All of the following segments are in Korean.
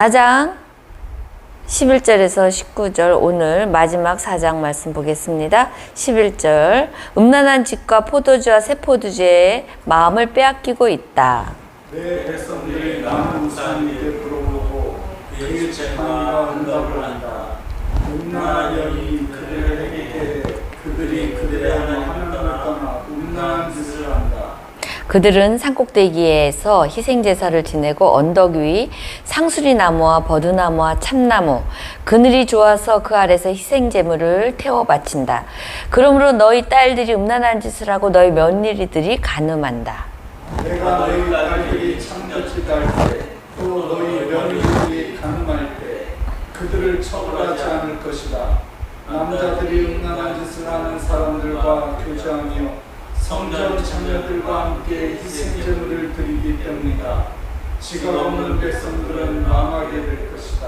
4장 11절에서 19절 오늘 마지막 4장 말씀 보겠습니다. 11절 음란한 집과 포도주와 새 포도주에 마음을 빼앗기고 있다. 내 백성들이 남은 우상에게 물어보고 그의 재판과 응답을 한다. 음란한 영이 그들에게 그들이 그들의 하나님을 떠나 음란한 짓을 한다. 그들은 산꼭대기에서 희생제사를 지내고 언덕 위 상수리나무와 버드나무와 참나무 그늘이 좋아서 그 아래서 희생제물을 태워 바친다. 그러므로 너희 딸들이 음란한 짓을 하고 너희 며느리들이 간음한다. 내가 너희 딸들이 창녀짓 할때또 너희 며느리들이 간음할 때 그들을 처벌하지 않을 것이다. 남자들이 음란한 짓을 하는 사람들과 교제하며 성전 창녀들과 함께 희생제물을 드리기 때문이다. 지각 없는 백성들은 망하게 될 것이다.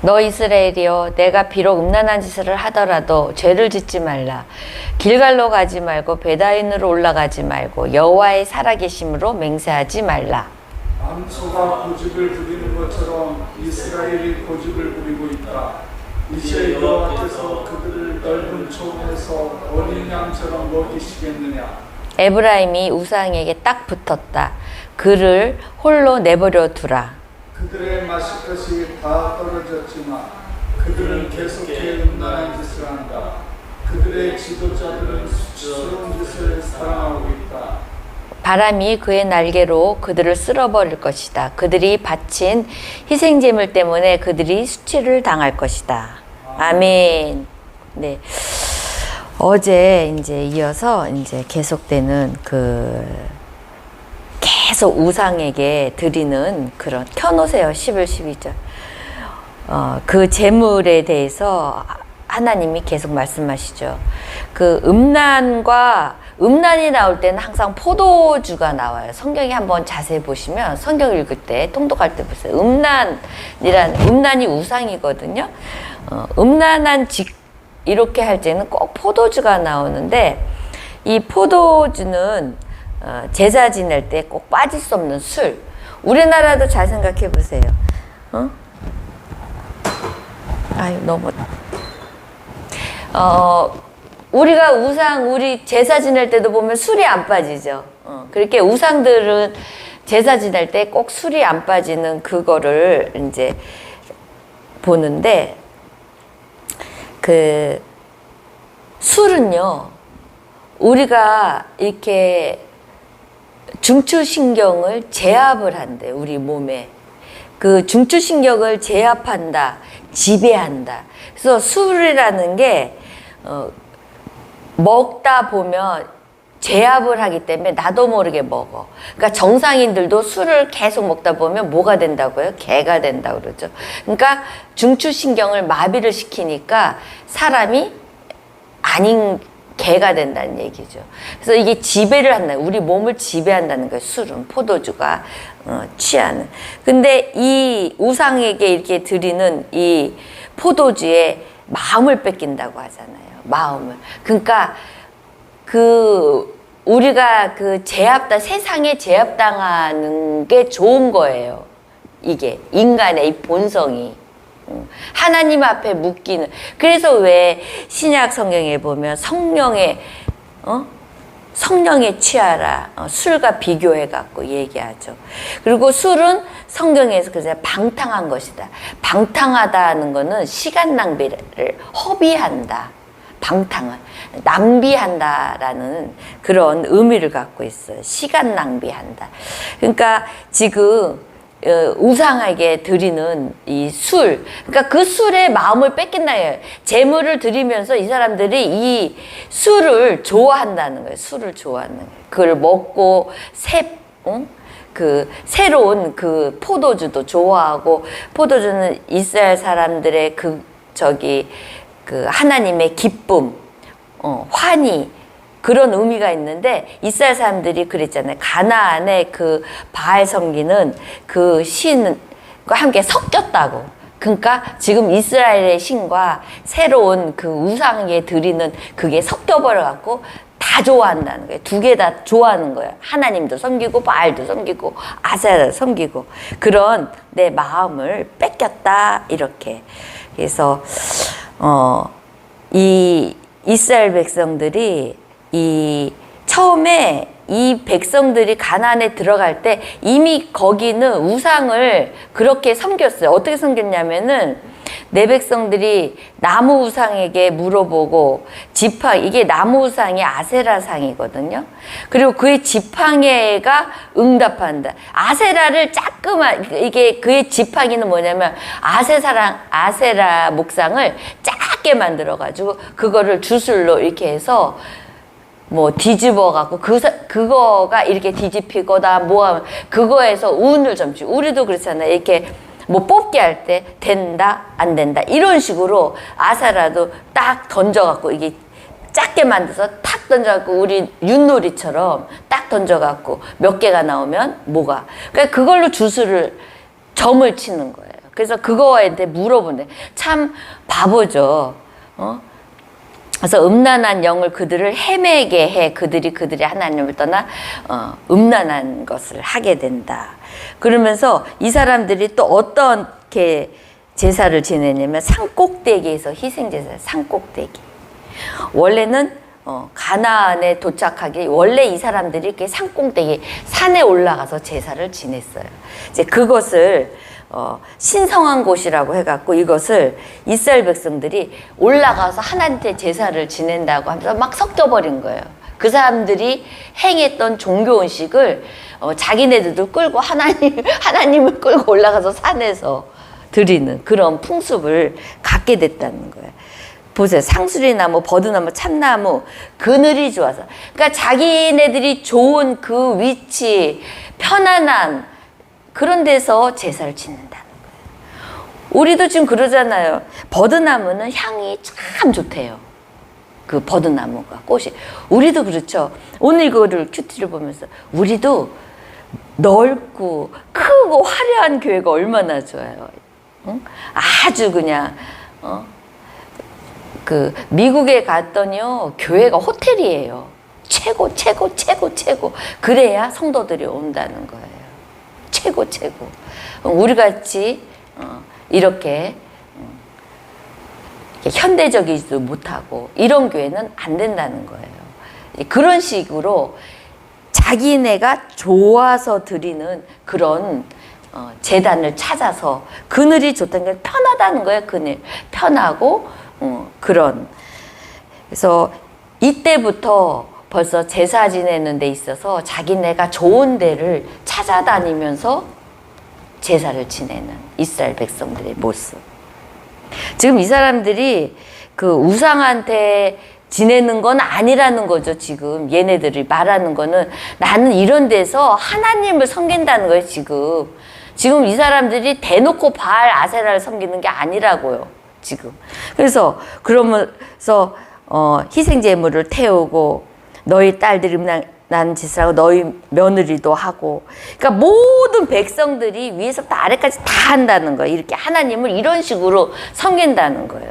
너 이스라엘이여, 내가 비록 음란한 짓을 하더라도 죄를 짓지 말라. 길갈로 가지 말고 베다인으로 올라가지 말고 여호와의 살아계심으로 맹세하지 말라. 암소가 고집을 부리는 것처럼 이스라엘이 고집을 부리고 있다. 이제 여호와께서 그들을 넓은 초원에서 어린 양처럼 먹이시겠느냐. 에브라임이 우상에게 딱 붙었다. 그를 홀로 내버려 두라. 그들의 마실 것이 다 떨어졌지만 그들은 계속해 음란한 짓을 한다. 그들의 지도자들은 수치스러운 짓을 사랑하고 있다. 바람이 그의 날개로 그들을 쓸어버릴 것이다. 그들이 바친 희생제물 때문에 그들이 수치를 당할 것이다. 아멘. 네. 어제 이제 이어서 이제 계속되는 계속 우상에게 드리는 그런 켜놓으세요. 11, 12절. 그 제물에 대해서 하나님이 계속 말씀하시죠. 그 음란이 나올 때는 항상 포도주가 나와요. 성경에 한번 자세히 보시면 성경 읽을 때 통독할 때 보세요. 음란이 우상이거든요. 음란한 이렇게 할 때는 꼭 포도주가 나오는데 이 포도주는 제사 지낼 때 꼭 빠질 수 없는 술. 우리나라도 잘 생각해 보세요. 아유 너무 우리 제사 지낼 때도 보면 술이 안 빠지죠. 그렇게 우상들은 제사 지낼 때 꼭 술이 안 빠지는 그거를 이제 보는데 그 술은요, 우리가 이렇게 중추신경을 제압을 한대, 우리 몸에. 그 중추신경을 제압한다, 지배한다. 그래서 술이라는 게 먹다 보면 제압을 하기 때문에 나도 모르게 먹어. 그러니까 정상인들도 술을 계속 먹다 보면 뭐가 된다고요? 개가 된다고 그러죠. 그러니까 중추신경을 마비를 시키니까 사람이 아닌 개가 된다는 얘기죠. 그래서 이게 지배를 한다. 우리 몸을 지배한다는 거예요. 술은, 포도주가 취하는. 근데 이 우상에게 이렇게 드리는 이 포도주에 마음을 뺏긴다고 하잖아요. 마음을. 그러니까 우리가 세상에 제압당하는 게 좋은 거예요. 이게, 인간의 이 본성이. 하나님 앞에 묶이는. 그래서 왜 신약 성경에 보면 성령에 취하라. 술과 비교해갖고 얘기하죠. 그리고 술은 성경에서 그래서 방탕한 것이다. 방탕하다는 거는 시간 낭비를 허비한다. 방탕을 낭비한다라는 그런 의미를 갖고 있어요. 시간 낭비한다. 그러니까 지금 우상에게 드리는 이 술, 그러니까 그 술에 마음을 뺏긴다예요. 제물을 드리면서 이 사람들이 이 술을 좋아한다는 거예요. 술을 좋아하는 거예요. 그걸 먹고 새로운 그 포도주도 좋아하고, 포도주는 이스라엘 사람들의 하나님의 기쁨, 환희, 그런 의미가 있는데, 이스라엘 사람들이 그랬잖아요. 가나안의 그 바알 섬기는 그 신과 함께 섞였다고. 그러니까 지금 이스라엘의 신과 새로운 그 우상에 드리는 그게 섞여버려갖고 다 좋아한다는 거예요. 두 개 다 좋아하는 거예요. 하나님도 섬기고 바알도 섬기고 아세라도 섬기고 그런 내 마음을 뺏겼다 이렇게. 그래서 이 이스라엘 백성들이 처음에 이 백성들이 가나안에 들어갈 때 이미 거기는 우상을 그렇게 섬겼어요. 어떻게 섬겼냐면은 내 백성들이 나무 우상에게 물어보고 이게 나무 우상이 아세라상이거든요. 그리고 그의 지팡이가 응답한다. 아세라를 이게 그의 지팡이는 뭐냐면 아세라 목상을 작게 만들어가지고 그거를 주술로 이렇게 해서 뭐 뒤집어 갖고 그거가 이렇게 뒤집히거나 뭐하면 그거에서 운을 점치. 우리도 그렇잖아요. 이렇게 뭐 뽑기 할 때 된다 안 된다 이런 식으로 아세라도 딱 던져갖고 이게 작게 만들어서 탁 던져갖고 우리 윷놀이처럼 딱 던져갖고 몇 개가 나오면 뭐가 그러니까 그걸로 점을 치는 거예요. 그래서 그거한테 물어본대. 참 바보죠. 그래서 음란한 영을 그들을 헤매게 해 그들이 하나님을 떠나 음란한 것을 하게 된다. 그러면서 이 사람들이 또 어떻게 제사를 지내냐면 산꼭대기에서 희생제사 산꼭대기. 원래는 가나안에 도착하기 원래 이 사람들이 이렇게 산꼭대기 산에 올라가서 제사를 지냈어요. 이제 그것을 신성한 곳이라고 해갖고 이것을 이스라엘 백성들이 올라가서 하나님께 제사를 지낸다고 하면서 막 섞여버린 거예요. 그 사람들이 행했던 종교 의식을 자기네들도 끌고 하나님을 끌고 올라가서 산에서 드리는 그런 풍습을 갖게 됐다는 거예요. 보세요. 상수리나무, 버드나무, 참나무, 그늘이 좋아서. 그러니까 자기네들이 좋은 그 위치, 편안한 그런 데서 제사를 지낸다는 거예요. 우리도 지금 그러잖아요. 버드나무는 향이 참 좋대요. 그 버드나무가 꽃이. 우리도 그렇죠. 오늘 이거를 큐티를 보면서 우리도 넓고 크고 화려한 교회가 얼마나 좋아요. 응? 아주 그냥 그 미국에 갔더니요 교회가 호텔이에요. 최고. 그래야 성도들이 온다는 거예요. 최고. 우리 같이 이렇게 현대적이지도 못하고 이런 교회는 안 된다는 거예요. 그런 식으로 자기네가 좋아서 드리는 그런 재단을 찾아서 그늘이 좋다는 게 편하다는 거예요. 그늘 편하고 그런. 그래서 이때부터 벌써 제사 지내는 데 있어서 자기네가 좋은 데를 찾아다니면서 제사를 지내는 이스라엘 백성들의 모습. 지금 이 사람들이 그 우상한테 지내는 건 아니라는 거죠. 지금 얘네들이 말하는 거는 나는 이런 데서 하나님을 섬긴다는 거예요. 지금 이 사람들이 대놓고 바알 아세라를 섬기는 게 아니라고요. 지금. 그래서 그러면서 희생 제물을 태우고 너희 딸들이 음란한 짓을 하고 너희 며느리도 하고, 그러니까 모든 백성들이 위에서부터 아래까지 다 한다는 거예요. 이렇게 하나님을 이런 식으로 섬긴다는 거예요.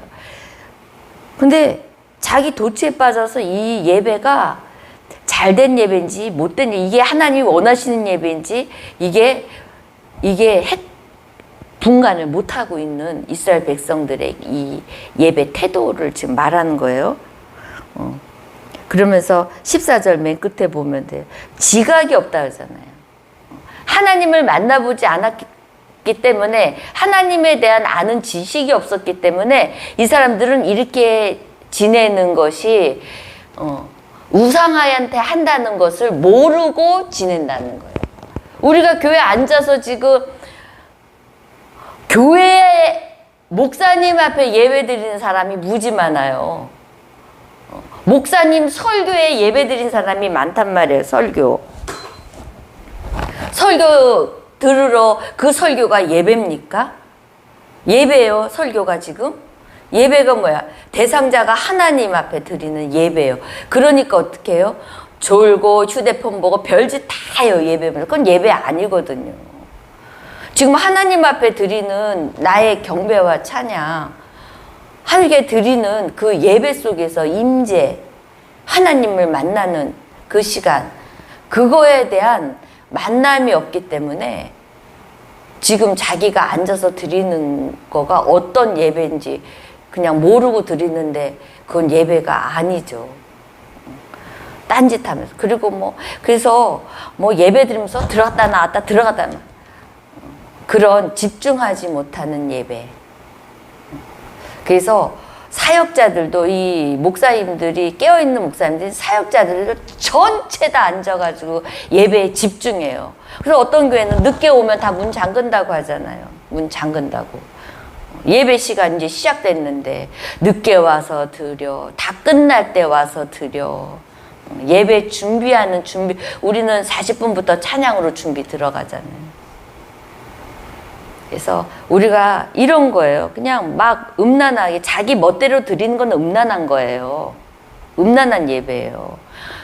근데 자기 도취에 빠져서 이 예배가 잘된 예배인지 못된 예배, 이게 하나님이 원하시는 예배인지 이게 분간을 못하고 있는 이스라엘 백성들의 이 예배 태도를 지금 말하는 거예요. 그러면서 14절 맨 끝에 보면 돼요. 지각이 없다 그러잖아요. 하나님을 만나보지 않았기 때문에, 하나님에 대한 아는 지식이 없었기 때문에 이 사람들은 이렇게 지내는 것이 우상한테 한다는 것을 모르고 지낸다는 거예요. 우리가 교회에 앉아서 지금 교회 목사님 앞에 예배 드리는 사람이 무지 많아요. 목사님 설교에 예배 드린 사람이 많단 말이에요. 설교 들으러, 그 설교가 예배입니까? 예배예요. 설교가 지금 예배가 뭐야? 대상자가 하나님 앞에 드리는 예배예요. 그러니까 어떻게 해요? 졸고 휴대폰 보고 별짓 다 해요. 예배면 그건 예배 아니거든요. 지금 하나님 앞에 드리는 나의 경배와 찬양, 하늘께 드리는 그 예배 속에서 임재, 하나님을 만나는 그 시간, 그거에 대한 만남이 없기 때문에 지금 자기가 앉아서 드리는 거가 어떤 예배인지 그냥 모르고 드리는데 그건 예배가 아니죠. 딴짓하면서. 그리고 그래서 예배 드리면서 들어갔다 나왔다 들어갔다 나왔다, 그런 집중하지 못하는 예배. 그래서 사역자들도, 이 목사님들이, 깨어있는 목사님들이 사역자들을 전체 다 앉아가지고 예배에 집중해요. 그래서 어떤 교회는 늦게 오면 다 문 잠근다고 하잖아요. 문 잠근다고. 예배 시간 이제 시작됐는데 늦게 와서 드려, 다 끝날 때 와서 드려. 예배 준비하는 준비, 우리는 40분부터 찬양으로 준비 들어가잖아요. 그래서 우리가 이런 거예요. 그냥 막 음란하게 자기 멋대로 드리는 건 음란한 거예요. 음란한 예배예요.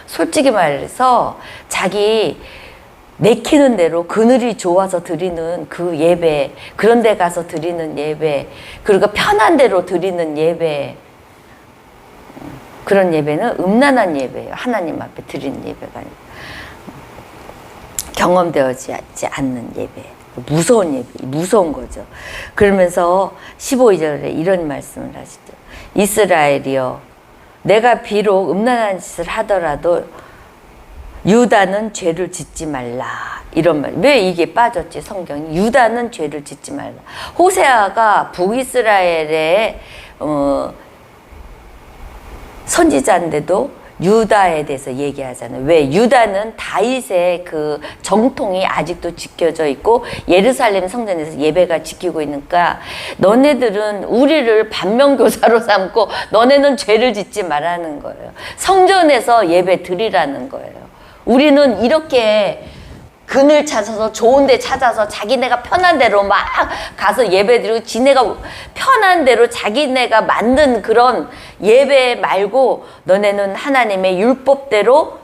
솔직히 말해서 자기 내키는 대로 그늘이 좋아서 드리는 그 예배, 그런 데 가서 드리는 예배, 그리고 편한 대로 드리는 예배, 그런 예배는 음란한 예배예요. 하나님 앞에 드리는 예배가 아니고 경험되어지지 않는 예배. 무서운 예배, 무서운 거죠. 그러면서 15절에 이런 말씀을 하시죠. 이스라엘이여, 내가 비록 음란한 짓을 하더라도 유다는 죄를 짓지 말라. 이런 말. 왜 이게 빠졌지, 성경이? 유다는 죄를 짓지 말라. 호세아가 북이스라엘의 선지자인데도 유다에 대해서 얘기하잖아요. 왜? 유다는 다윗의 그 정통이 아직도 지켜져 있고 예루살렘 성전에서 예배가 지키고 있으니까 너네들은 우리를 반면교사로 삼고 너네는 죄를 짓지 말라는 거예요. 성전에서 예배 드리라는 거예요. 우리는 이렇게 그늘 찾아서 좋은 데 찾아서 자기네가 편한 대로 막 가서 예배드리고 지네가 편한 대로 자기네가 만든 그런 예배 말고 너네는 하나님의 율법대로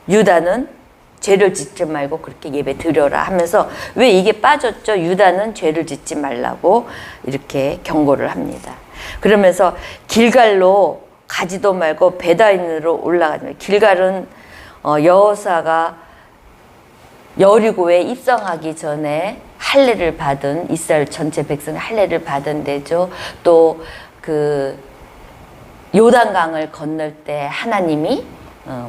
유다는 죄를 짓지 말고 그렇게 예배 드려라 하면서 왜 이게 빠졌죠? 유다는 죄를 짓지 말라고 이렇게 경고를 합니다. 그러면서 길갈로 가지도 말고 베다인으로 올라가죠. 길갈은 여호사가 여리고에 입성하기 전에 할례를 받은 이스라엘 전체 백성이 할례를 받은 데죠. 또 그 요단강을 건널 때 하나님이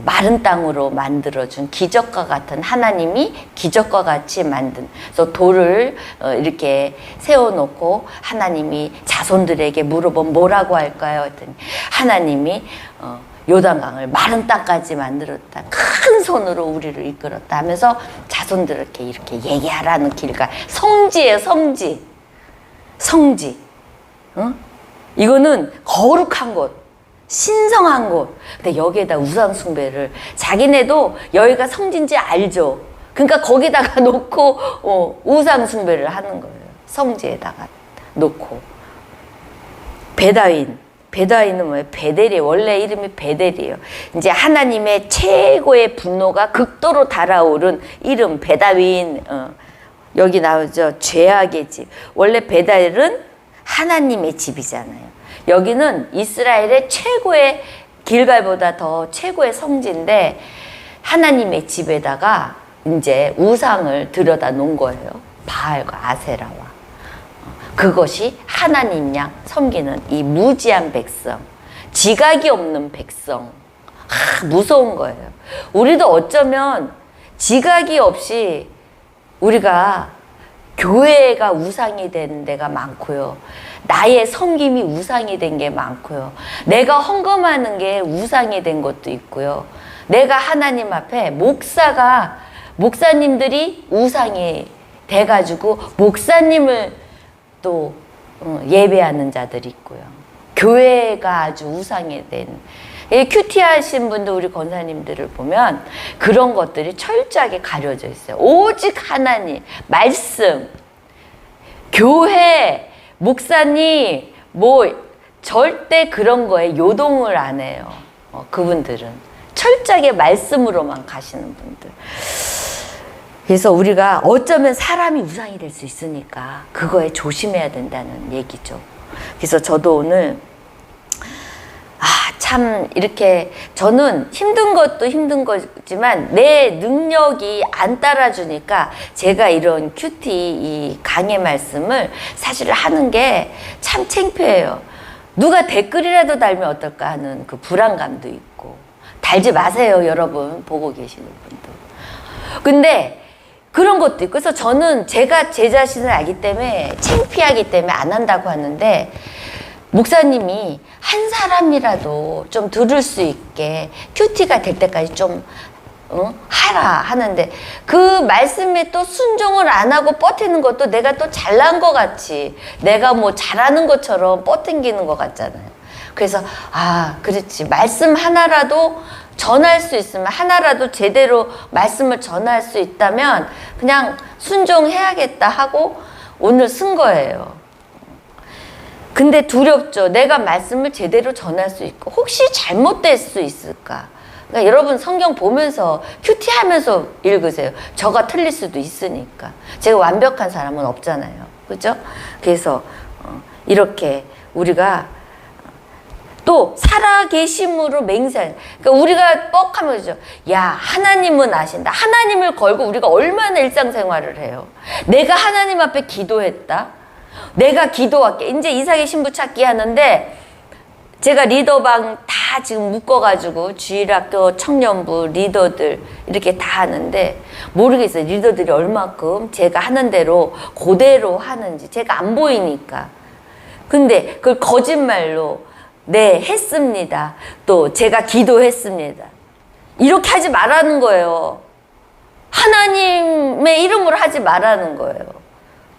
마른 땅으로 만들어준 기적과 같은, 하나님이 기적과 같이 만든, 그래서 돌을 이렇게 세워놓고 하나님이 자손들에게 물어보면 뭐라고 할까요? 했더니 하나님이 요단강을 마른 땅까지 만들었다. 큰 손으로 우리를 이끌었다 하면서 자손들에게 이렇게 얘기하라는 길가. 성지예요, 성지. 성지. 이거는 거룩한 곳, 신성한 곳. 근데 여기에다 우상숭배를, 자기네도 여기가 성지인지 알죠. 그러니까 거기다가 놓고 우상숭배를 하는 거예요. 성지에다가 놓고. 베다인은 뭐예요? 베델이, 원래 이름이 베델이에요. 이제 하나님의 최고의 분노가 극도로 달아오른 이름 베다윈. 여기 나오죠. 죄악의 집. 원래 베델은 하나님의 집이잖아요. 여기는 이스라엘의 최고의, 길갈보다 더 최고의 성지인데 하나님의 집에다가 이제 우상을 들여다 놓은 거예요. 바알과 아세라와. 그것이 하나님 양 섬기는 이 무지한 백성, 지각이 없는 백성. 무서운 거예요. 우리도 어쩌면 지각이 없이 우리가 교회가 우상이 된 데가 많고요. 나의 섬김이 우상이 된 게 많고요. 내가 헌금하는 게 우상이 된 것도 있고요. 내가 하나님 앞에 목사님들이 우상이 돼가지고 목사님을 또 예배하는 자들이 있고요. 교회가 아주 우상이 된, 큐티 하신 분도 우리 권사님들을 보면 그런 것들이 철저하게 가려져 있어요. 오직 하나님, 말씀, 교회, 목사님, 절대 그런 거에 요동을 안 해요. 그분들은 철저하게 말씀으로만 가시는 분들. 그래서 우리가 어쩌면 사람이 우상이 될 수 있으니까 그거에 조심해야 된다는 얘기죠. 그래서 저도 오늘 참 이렇게 저는 힘든 것도 힘든 거지만 내 능력이 안 따라주니까 제가 이런 큐티 이 강의 말씀을 사실 하는 게 참 창피해요. 누가 댓글이라도 달면 어떨까 하는 그 불안감도 있고. 달지 마세요, 여러분. 보고 계시는 분도. 근데 그런 것도 있고. 그래서 저는 제가 제 자신을 알기 때문에 창피하기 때문에 안 한다고 하는데 목사님이 한 사람이라도 좀 들을 수 있게 큐티가 될 때까지 좀 하라 하는데 그 말씀에 또 순종을 안 하고 버티는 것도 내가 또 잘난 것 같이 내가 뭐 잘하는 것처럼 뻗팅기는 것 같잖아요. 그래서 그렇지. 말씀 하나라도 전할 수 있으면 하나라도 제대로 말씀을 전할 수 있다면 그냥 순종해야겠다 하고 오늘 쓴 거예요. 근데 두렵죠. 내가 말씀을 제대로 전할 수 있고 혹시 잘못될 수 있을까? 그러니까 여러분 성경 보면서 큐티하면서 읽으세요. 저가 틀릴 수도 있으니까. 제가 완벽한 사람은 없잖아요. 그죠? 그래서 이렇게 우리가 또 살아계심으로 맹세하는. 그러니까 우리가 뻑하면 그러죠. 야, 하나님은 아신다. 하나님을 걸고 우리가 얼마나 일상생활을 해요. 내가 하나님 앞에 기도했다. 내가 기도할게. 이제 이삭의 신부 찾기 하는데 제가 리더방 다 지금 묶어가지고 주일학교 청년부 리더들 이렇게 다 하는데 모르겠어요. 리더들이 얼마큼 제가 하는 대로 그대로 하는지 제가 안 보이니까. 근데 그걸 거짓말로 네, 했습니다. 또 제가 기도했습니다. 이렇게 하지 말라는 거예요. 하나님의 이름으로 하지 말라는 거예요.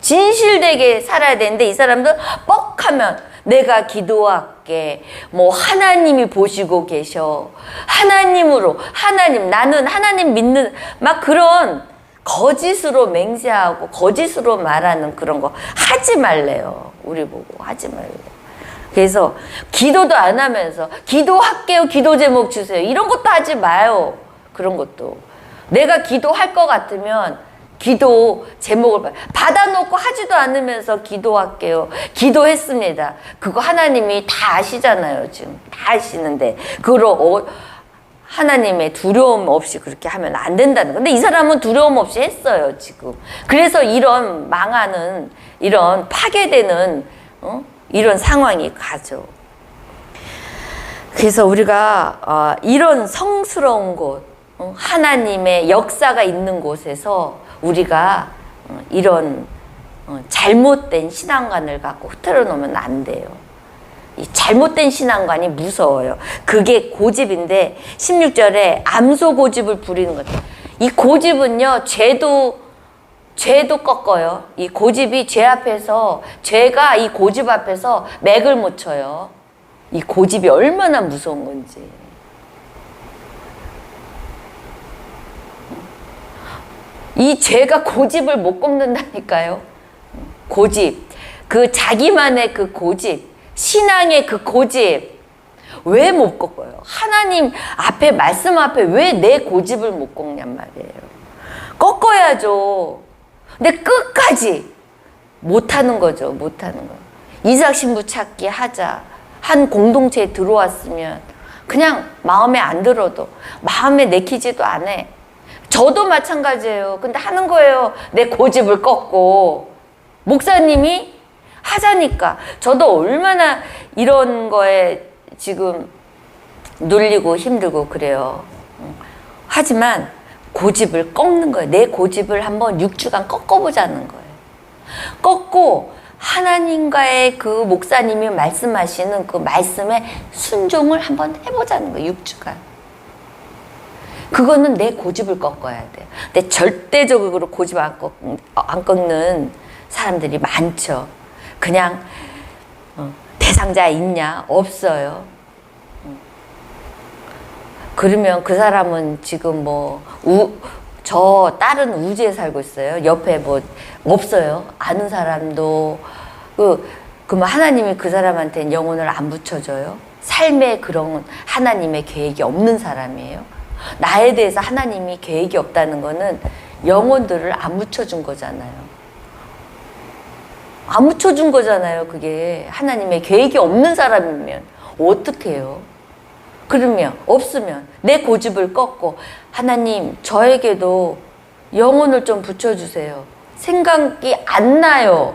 진실되게 살아야 되는데 이 사람들 뻑하면 내가 기도할게. 뭐 하나님이 보시고 계셔. 하나님으로 나는 하나님 믿는 막 그런 거짓으로 맹세하고 거짓으로 말하는 그런 거 하지 말래요. 우리 보고 하지 말래요. 그래서 기도도 안 하면서 기도할게요. 기도 제목 주세요. 이런 것도 하지 마요. 그런 것도. 내가 기도할 것 같으면 기도 제목을 받아놓고 하지도 않으면서 기도할게요. 기도했습니다. 그거 하나님이 다 아시잖아요. 지금 다 아시는데 그걸 하나님의 두려움 없이 그렇게 하면 안 된다는 거. 근데 이 사람은 두려움 없이 했어요. 지금. 그래서 이런 망하는 이런 파괴되는 이런 상황이 가죠. 그래서 우리가 이런 성스러운 곳 하나님의 역사가 있는 곳에서 우리가 이런 잘못된 신앙관을 갖고 흐트러 놓으면 안 돼요. 이 잘못된 신앙관이 무서워요. 그게 고집인데 16절에 암소 고집을 부리는 것. 이 고집은요, 죄도 꺾어요. 이 고집이 죄 앞에서, 죄가 이 고집 앞에서 맥을 못 쳐요. 이 고집이 얼마나 무서운 건지. 이 죄가 고집을 못 꺾는다니까요. 고집. 그 자기만의 그 고집. 신앙의 그 고집. 왜 못 꺾어요? 하나님 앞에, 말씀 앞에 왜 내 고집을 못 꺾냔 말이에요. 꺾어야죠. 근데 끝까지 못하는 거죠. 못하는 거. 이삭 신부 찾기 하자. 한 공동체에 들어왔으면 그냥 마음에 안 들어도 마음에 내키지도 않아. 저도 마찬가지예요. 근데 하는 거예요. 내 고집을 꺾고. 목사님이 하자니까. 저도 얼마나 이런 거에 지금 눌리고 힘들고 그래요. 하지만 고집을 꺾는 거예요. 내 고집을 한번 6주간 꺾어보자는 거예요. 꺾고 하나님과의 그 목사님이 말씀하시는 그 말씀에 순종을 한번 해보자는 거예요. 6주간. 그거는 내 고집을 꺾어야 돼요. 근데 절대적으로 고집 안 꺾는 사람들이 많죠. 그냥 대상자 있냐? 없어요. 그러면 그 사람은 지금 저 딸은 우주에 살고 있어요. 옆에 뭐 없어요. 아는 사람도 그러면 하나님이 그 사람한테는 영혼을 안 붙여줘요. 삶에 그런 하나님의 계획이 없는 사람이에요. 나에 대해서 하나님이 계획이 없다는 거는 영혼들을 안 붙여준 거잖아요. 안 붙여준 거잖아요. 그게 하나님의 계획이 없는 사람이면 어떡해요? 그러면 없으면 내 고집을 꺾고 하나님 저에게도 영혼을 좀 붙여주세요. 생각이 안 나요.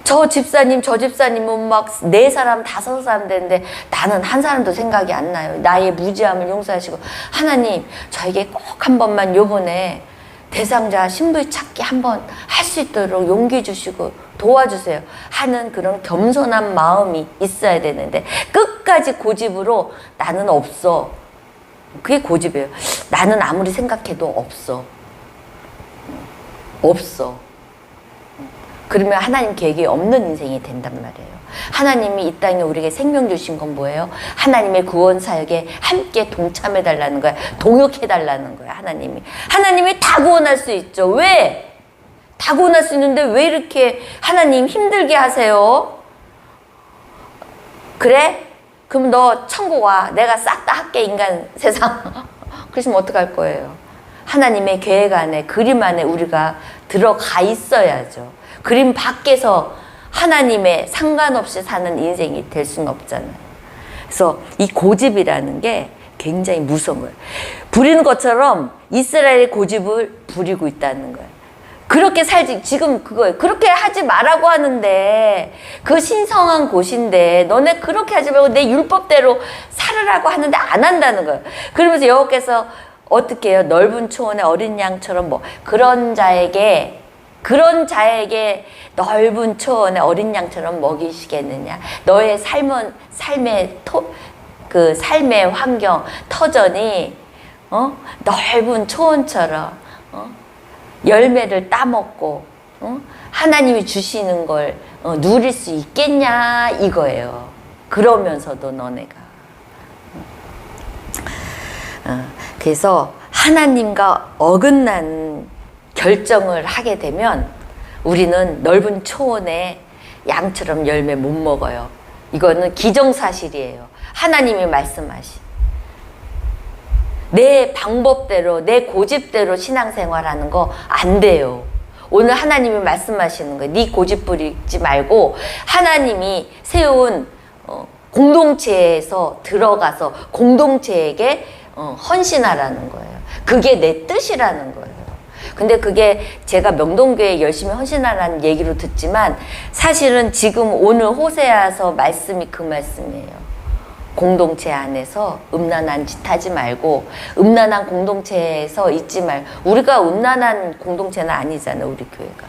저 집사님 저 집사님은 막 4사람 5사람 되는데 나는 한 사람도 생각이 안 나요. 나의 무지함을 용서하시고 하나님 저에게 꼭 한 번만 요번에 대상자 신부 찾기 한번 할 수 있도록 용기 주시고 도와주세요 하는 그런 겸손한 마음이 있어야 되는데 끝까지 고집으로 나는 없어. 그게 고집이에요. 나는 아무리 생각해도 없어. 그러면 하나님 계획이 없는 인생이 된단 말이에요. 하나님이 이 땅에 우리에게 생명 주신 건 뭐예요? 하나님의 구원 사역에 함께 동참해 달라는 거야. 동역해 달라는 거야. 하나님이 다 구원할 수 있죠. 왜? 다 구원할 수 있는데 왜 이렇게 하나님 힘들게 하세요? 그래? 그럼 너 천국 와. 내가 싹 다 할게 인간 세상. 그러시면 어떡할 거예요? 하나님의 계획 안에 그림 안에 우리가 들어가 있어야죠. 그림 밖에서 하나님의 상관없이 사는 인생이 될 수는 없잖아요. 그래서 이 고집이라는 게 굉장히 무서운 거예요. 부리는 것처럼 이스라엘의 고집을 부리고 있다는 거예요. 그렇게 살지 지금 그거예요. 그렇게 하지 말라고 하는데 그 신성한 곳인데 너네 그렇게 하지 말고 내 율법대로 살으라고 하는데 안 한다는 거예요. 그러면서 여호와께서 어떻게 해요? 넓은 초원의 어린 양처럼 뭐 그런 자에게 넓은 초원의 어린 양처럼 먹이시겠느냐? 너의 삶의 환경, 터전이 넓은 초원처럼 열매를 따먹고 하나님이 주시는 걸 누릴 수 있겠냐 이거예요. 그러면서도 너네가 그래서 하나님과 어긋난 결정을 하게 되면 우리는 넓은 초원에 양처럼 열매 못 먹어요. 이거는 기정사실이에요. 하나님이 말씀하신 내 방법대로 내 고집대로 신앙생활하는 거 안 돼요. 오늘 하나님이 말씀하시는 거예요. 네 고집 부리지 말고 하나님이 세운 공동체에서 들어가서 공동체에게 헌신하라는 거예요. 그게 내 뜻이라는 거예요. 근데 그게 제가 명동교회에 열심히 헌신하라는 얘기로 듣지만 사실은 지금 오늘 호세아서 말씀이 그 말씀이에요. 공동체 안에서 음란한 짓 하지 말고 음란한 공동체에서 있지 말고 우리가 음란한 공동체는 아니잖아요. 우리 교회가.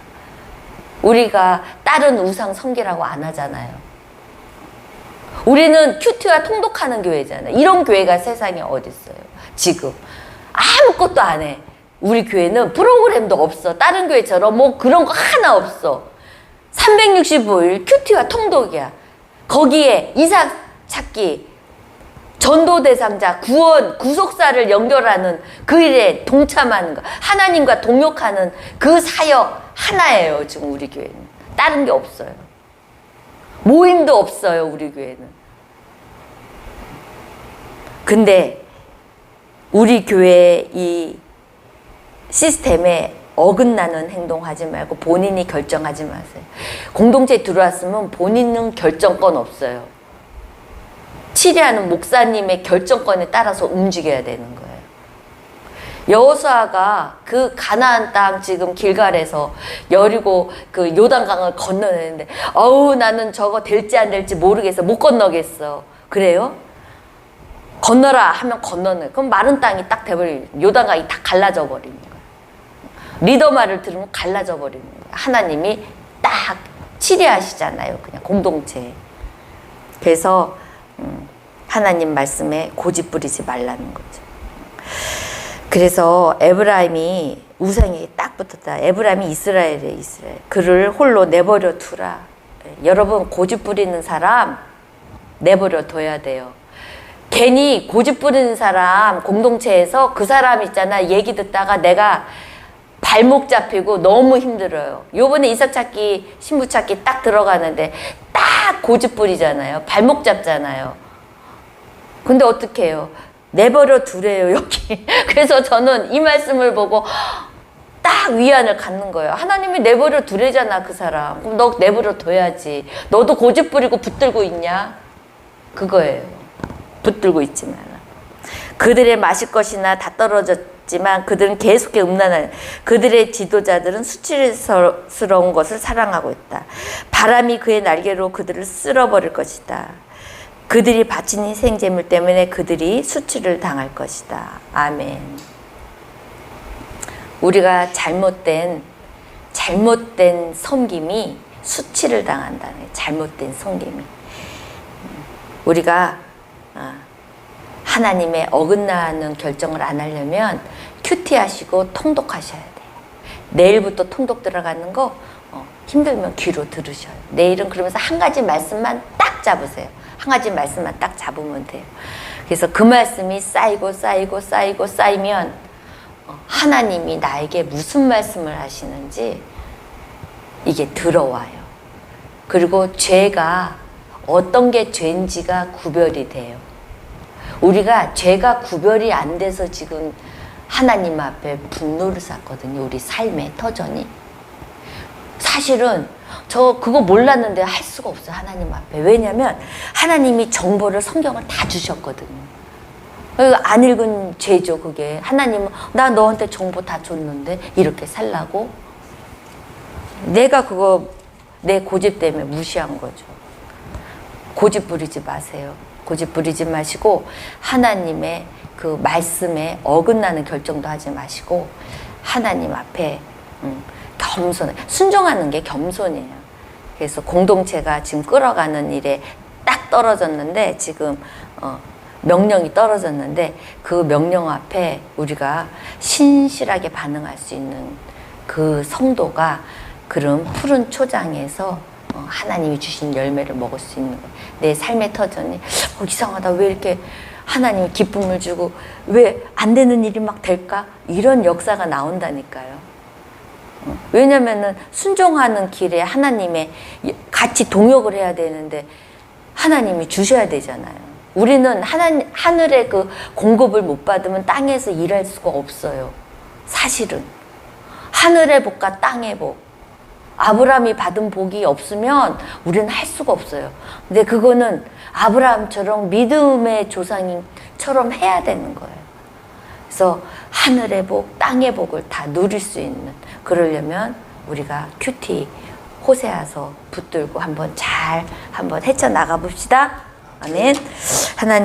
우리가 다른 우상 섬기라고 안 하잖아요. 우리는 큐티와 통독하는 교회잖아요. 이런 교회가 세상에 어디 있어요. 지금 아무것도 안 해. 우리 교회는 프로그램도 없어. 다른 교회처럼 뭐 그런 거 하나 없어. 365일 큐티와 통독이야. 거기에 이삭 찾기, 전도 대상자, 구원, 구속사를 연결하는 그 일에 동참하는 거. 하나님과 동역하는 그 사역 하나예요. 지금 우리 교회는. 다른 게 없어요. 모임도 없어요. 우리 교회는. 근데 우리 교회의 이 시스템에 어긋나는 행동하지 말고 본인이 결정하지 마세요. 공동체에 들어왔으면 본인은 결정권 없어요. 치리하는 목사님의 결정권에 따라서 움직여야 되는 거예요. 여호수아가 그 가나안 땅 지금 길갈에서 여리고 그 요단강을 건너내는데 나는 저거 될지 안 될지 모르겠어. 못 건너겠어. 그래요? 건너라 하면 건너네. 그럼 마른 땅이 딱 돼버리고 요단강이 다 갈라져 버리는 거예요. 리더 말을 들으면 갈라져 버리는 거예요. 하나님이 딱 치리하시잖아요. 그냥 공동체에. 그래서 하나님 말씀에 고집 부리지 말라는 거죠. 그래서 에브라임이 우상에게 딱 붙었다. 에브라임이 이스라엘이에요. 이스라엘. 그를 홀로 내버려 두라. 여러분 고집 부리는 사람 내버려 둬야 돼요. 괜히 고집 부리는 사람 공동체에서 그 사람 있잖아. 얘기 듣다가 내가 발목 잡히고 너무 힘들어요. 요번에 이삭 찾기 신부 찾기 딱 들어가는데 딱 고집 부리잖아요. 발목 잡잖아요. 근데 어떻게 해요? 내버려 두래요, 여기. 그래서 저는 이 말씀을 보고 딱 위안을 갖는 거예요. 하나님이 내버려 두래잖아, 그 사람. 그럼 너 내버려 둬야지. 너도 고집 부리고 붙들고 있냐? 그거예요. 붙들고 있지 마라. 그들의 마실 것이나 다 떨어졌지만 그들은 계속해 음란하는 그들의 지도자들은 수치스러운 것을 사랑하고 있다. 바람이 그의 날개로 그들을 쓸어버릴 것이다. 그들이 바친 희생제물 때문에 그들이 수치를 당할 것이다. 아멘. 우리가 잘못된 섬김이 수치를 당한다는 거예요. 잘못된 섬김이. 우리가 하나님의 어긋나는 결정을 안 하려면 큐티하시고 통독하셔야 돼요. 내일부터 통독 들어가는 거 힘들면 귀로 들으셔요. 내일은 그러면서 한 가지 말씀만 딱 잡으세요. 한 가지 말씀만 딱 잡으면 돼요. 그래서 그 말씀이 쌓이면 하나님이 나에게 무슨 말씀을 하시는지 이게 들어와요. 그리고 죄가 어떤 게 죄인지가 구별이 돼요. 우리가 죄가 구별이 안 돼서 지금 하나님 앞에 분노를 샀거든요. 우리 삶의 터전이. 사실은 저 그거 몰랐는데 할 수가 없어요. 하나님 앞에. 왜냐면 하나님이 정보를 성경을 다 주셨거든요. 안 읽은 죄죠 그게. 하나님은 나 너한테 정보 다 줬는데 이렇게 살라고? 내가 그거 내 고집 때문에 무시한 거죠. 고집 부리지 마세요. 고집 부리지 마시고 하나님의 그 말씀에 어긋나는 결정도 하지 마시고 하나님 앞에 겸손해. 순종하는 게 겸손이에요. 그래서 공동체가 지금 끌어가는 일에 딱 떨어졌는데 지금 명령이 떨어졌는데 그 명령 앞에 우리가 신실하게 반응할 수 있는 그 성도가 그런 푸른 초장에서 하나님이 주신 열매를 먹을 수 있는 거예요. 내 삶의 터전이 이상하다. 왜 이렇게 하나님이 기쁨을 주고 왜 안 되는 일이 막 될까? 이런 역사가 나온다니까요. 왜냐면은 순종하는 길에 하나님의 같이 동역을 해야 되는데 하나님이 주셔야 되잖아요. 우리는 하늘의 그 공급을 못 받으면 땅에서 일할 수가 없어요. 사실은 하늘의 복과 땅의 복, 아브라함이 받은 복이 없으면 우리는 할 수가 없어요. 근데 그거는 아브라함처럼 믿음의 조상처럼 해야 되는 거예요. 그래서 하늘의 복, 땅의 복을 다 누릴 수 있는, 그러려면 우리가 큐티 호세아서 붙들고 한번 헤쳐나가 봅시다. 아멘. 하나님